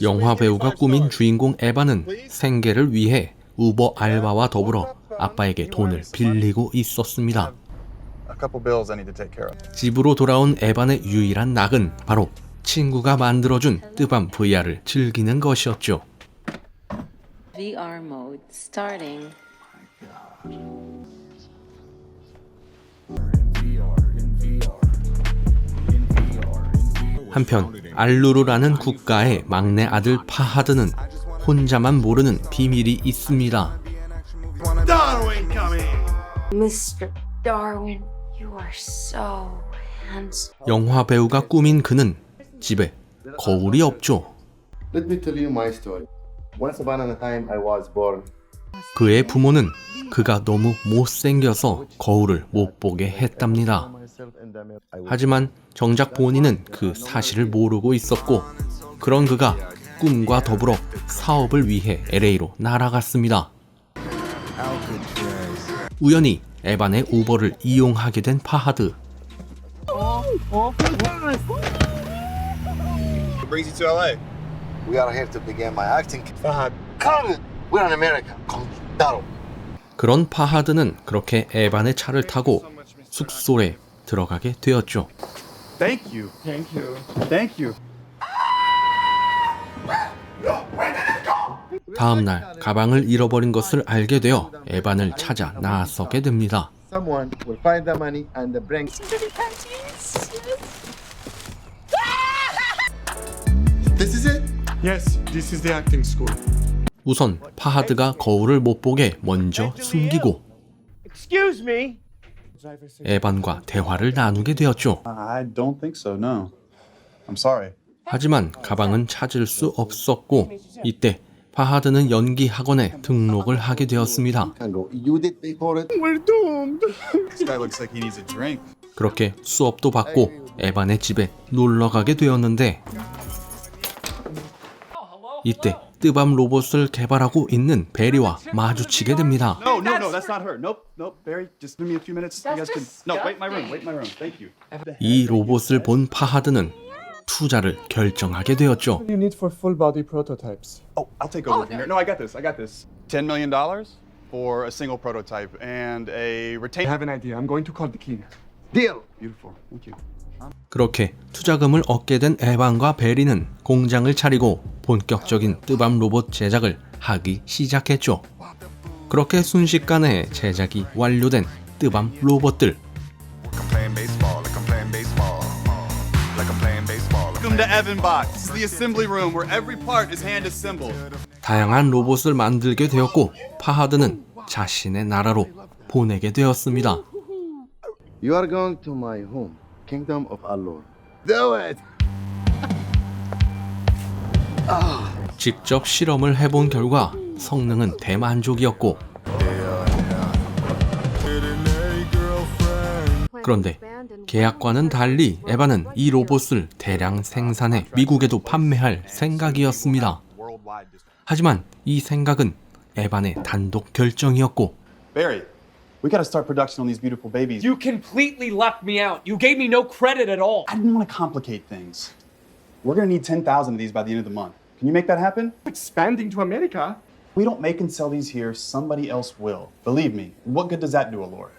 영화 배우가 꾸민 주인공 에바는 생계를 위해 우버 알바와 더불어 아빠에게 돈을 빌리고 있었습니다. 집으로 돌아온 에반의 유일한 낙은 바로 친구가 만들어준 뜨밤 VR을 즐기는 것이었죠. VR mode starting. 한편 알루르라는 국가의 막내 아들 파하드는 혼자만 모르는 비밀이 있습니다. Mr. Darwin, you are so handsome. 영화 배우가 꾸민 그는 집에 거울이 없죠. Let me tell you my story. Once upon a time I was born. 그의 부모는 그가 너무 못생겨서 거울을 못 보게 했답니다. 하지만 정작 본인은 그 사실을 모르고 있었고, 그런 그가 꿈과 더불어 사업을 위해 LA로 날아갔습니다. 우연히 에반의 우버를 이용하게 된 파하드. What brings you to LA? We are here to begin my acting. Fahad. Come. We're in America. Come. Darwin. 그런 파하드는 그렇게 에반의 차를 타고 숙소에 들어가게 되었죠. Thank you. Thank you. Thank you. 다음 날 가방을 잃어버린 것을 알게 되어 에반을 찾아 나서게 됩니다. Someone will find the money and bring. This is it? Yes, this is the acting school. 우선 파하드가 거울을 못 보게 먼저 숨기고 Excuse me. 에반과 대화를 나누게 되었죠. I don't think so. No. I'm sorry. 하지만 가방은 찾을 수 없었고, 이때 파하드는 연기 학원에 등록을 하게 되었습니다. Can go. You did pay for it. We're doomed. This guy looks like he needs a drink. 그렇게 수업도 받고 에반의 집에 놀러 가게 되었는데, 이때 뜨밤 로봇을 개발하고 있는 베리와 마주치게 됩니다. No, that's not her. Nope. Barry, just give me a few minutes. You guys can. No, wait in my room. Thank you. 이 로봇을 본 파하드는 투자를 결정하게 되었죠. You need for full body prototypes. Oh, I'll take over from here. No, I got this. $10 million for a single prototype and a I retainer. have an idea. I'm going to call the king. Deal. Beautiful. Thank you. 그렇게 투자금을 얻게 된 에반과 베리는 공장을 차리고 본격적인 뜨밤 로봇 제작을 하기 시작했죠. 그렇게 순식간에 제작이 완료된 뜨밤 로봇들. Welcome to Evanbot. This is the assembly room where every part is hand assembled. 다양한 로봇을 만들게 되었고, 파하드는 자신의 나라로 보내게 되었습니다. You are going to my home, Kingdom of Allur. Do it. 직접 실험을 해본 결과 성능은 대만족이었고, 그런데 계약과는 달리 에바는 이 로봇을 대량 생산해 미국에도 판매할 생각이었습니다. 하지만 이 생각은 에반의 단독 결정이었고, Barry, we gotta start production on these beautiful babies. You completely left me out. You gave me no credit at all. I didn't want to complicate things. We're gonna need 10,000 of these by the end of the month. Can you make that happen? Expanding to America? We don't make and sell these here. Somebody else will. Believe me. What good does that do, Allure?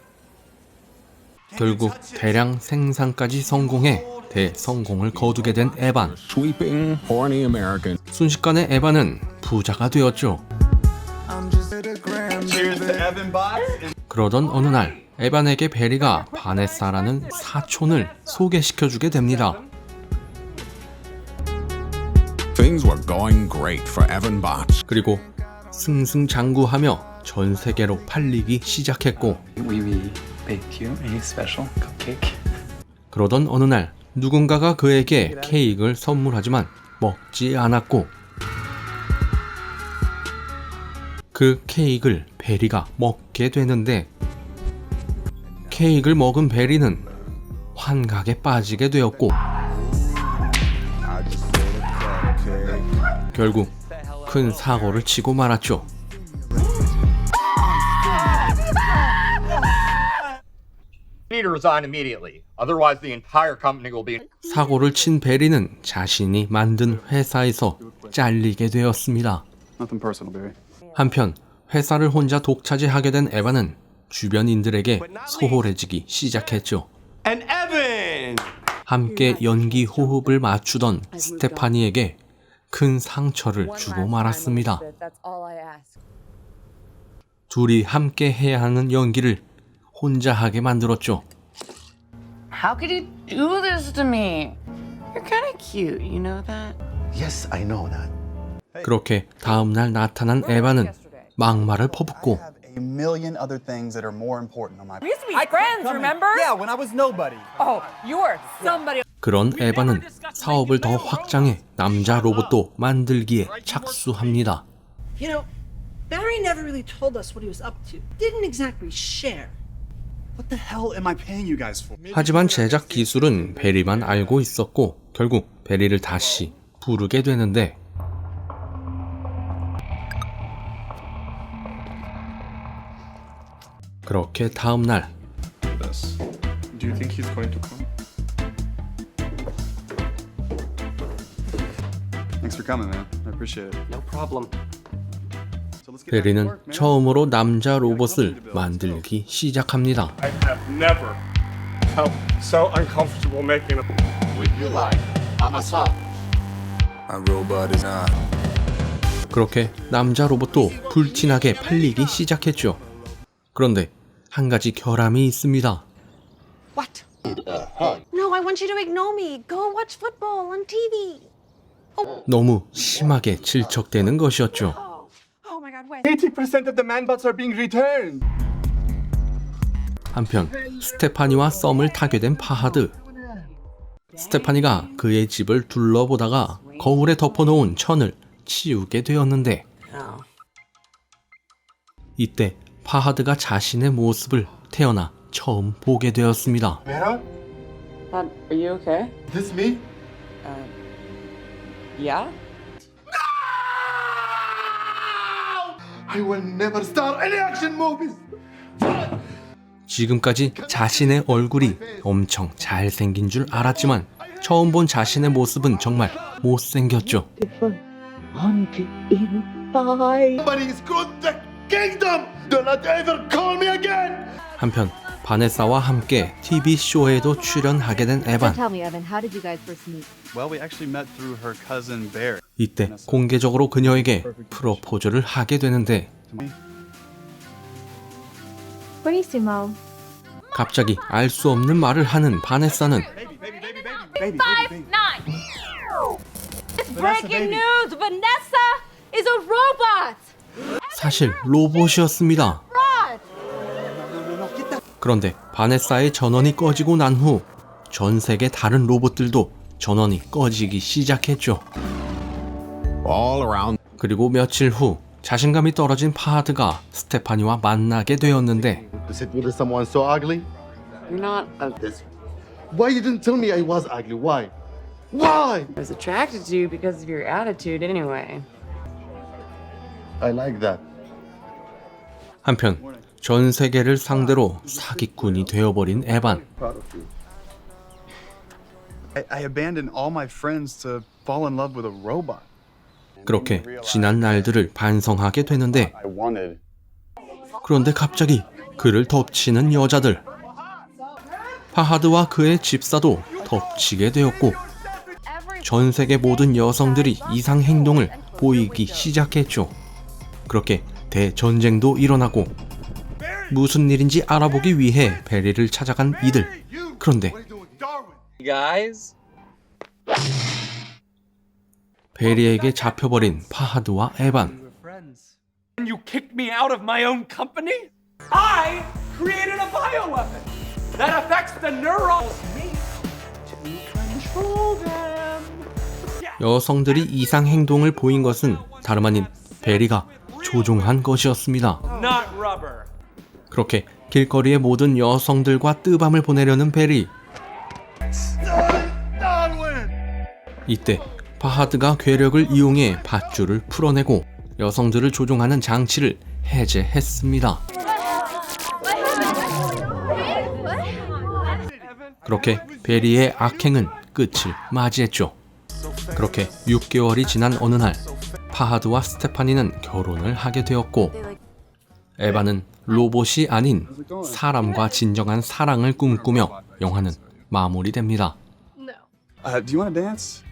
결국 대량 생산까지 성공해 대성공을 거두게 된 에반. Sweeping, horny American. 순식간에 에반은 부자가 되었죠. Cheers to Evanbot. 그러던 어느 날 에반에게 베리가 바네사라는 사촌을 소개시켜주게 됩니다. Things were going great for Evanbots. 그리고 승승장구하며 전 세계로 팔리기 시작했고, We baked you a special cupcake. 그러던 어느 날 누군가가 그에게 케이크를 선물하지만 먹지 않았고, 그 케이크를 베리가 먹게 되는데, 케이크를 먹은 베리는 환각에 빠지게 되었고, 결국 큰 사고를 치고 말았죠. need to resign immediately. Otherwise, the entire company will be. 사고를 친 베리는 자신이 만든 회사에서 잘리게 되었습니다. Nothing personal, baby. 한편 회사를 혼자 독차지하게 된 에반은 주변인들에게 소홀해지기 시작했죠. 함께 연기 호흡을 맞추던 스테파니에게 큰 상처를 주고 말았습니다. 둘이 함께 해야 하는 연기를 혼자 하게 만들었죠. How could you do this to me? You're kind of cute, you know that? Yes, I know that. 그렇게 다음날 나타난 에반은 막말을 퍼붓고 I have a million other things that are more important on my. We used to be friends, remember? Yeah, when I was nobody. Oh, you were somebody. 그런 에반은 사업을 더 확장해 남자 로봇도 만들기에 착수합니다. You know, Barry never really told us what he was up to. Didn't exactly share. What the hell am I paying you guys for? 하지만 제작 기술은 베리만 알고 있었고 결국 베리를 다시 부르게 되는데 그렇게 다음 날 This. Do you think he's going to come? Thanks for coming, man. I appreciate it. No problem. So let's get back to 베리는 work, man. 처음으로 남자 로봇을 만들기 시작합니다. I have never felt so uncomfortable making a. You lie. I'm a son. My robot is on. 그렇게 남자 로봇도 불티나게 팔리기 시작했죠. 그런데 한 가지 결함이 있습니다. What? No, I want you to ignore me. Go watch football on TV. 너무 심하게 질척대는 것이었죠. Oh my God, Wes. 80% of the manbots are being returned. 한편 스테파니와 썸을 타게 된 파하드. 스테파니가 그의 집을 둘러보다가 거울에 덮어놓은 천을 치우게 되었는데 이때 파하드가 자신의 모습을 태어나 처음 보게 되었습니다. Mera, Are you okay? this me? Yeah? I will never star any action movies. 지금까지 자신의 얼굴이 엄청 잘생긴 줄 알았지만 처음 본 자신의 모습은 정말 못생겼죠. Somebody screwed the kingdom. Do not ever call me again. 한편 바네사와 함께 TV쇼에도 출연하게 된 에반. Tell me, Evan, how did you guys first meet? Well, we actually met through her cousin Barry. 이때 공개적으로 그녀에게 프로포즈를 하게 되는데 Buenissimo. 갑자기 알 수 없는 말을 하는 바네사는 Baby. It's breaking news! Vanessa is a robot! 사실 로봇이었습니다. 그런데 바네사의 전원이 꺼지고 난 후 전 세계 다른 로봇들도 전원이 꺼지기 시작했죠. All around. 그리고 며칠 후 자신감이 떨어진 파하드가 스테파니와 만나게 되었는데 To sit with someone so ugly? You're not This. Why you didn't tell me I was ugly? Why? Why? I was attracted to you because of your attitude anyway. I like that. 한편 전 세계를 상대로 사기꾼이 되어버린 에반. I abandoned all my friends to fall in love with a robot. 그렇게 지난 날들을 반성하게 되는데 I wanted. 그런데 갑자기 그를 덮치는 여자들. 파하드와 그의 집사도 덮치게 되었고 전 세계 모든 여성들이 이상 행동을 보이기 시작했죠. 그렇게 대전쟁도 일어나고 무슨 일인지 알아보기 위해 베리를 찾아간 이들. 그런데 Guys? 베리에게 잡혀버린 파하드와 에반. And you kicked me out of my own company? I created a bioweapon that affects the neurons to control them. 여성들이 이상 행동을 보인 것은 다름 아닌 베리가 조종한 것이었습니다. Not rubber. 그렇게 길거리의 모든 여성들과 뜨밤을 보내려는 베리. 이때 파하드가 괴력을 이용해 밧줄을 풀어내고 여성들을 조종하는 장치를 해제했습니다. 그렇게 베리의 악행은 끝을 맞이했죠. 그렇게 6개월이 지난 어느 날 파하드와 스테파니는 결혼을 하게 되었고 에바는 로봇이 아닌 사람과 진정한 사랑을 꿈꾸며 영화는 마무리됩니다. Do you want to dance?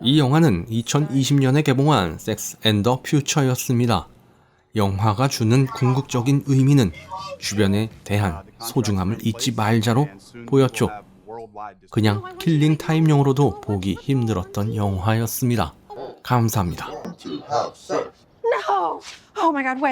이 영화는 2020년에 개봉한 섹스 앤 더 퓨처였습니다. 영화가 주는 궁극적인 의미는 주변에 대한 소중함을 잊지 말자로 보였죠. 그냥 킬링 타임용으로도 보기 힘들었던 영화였습니다. 감사합니다. No! Oh my God, wait.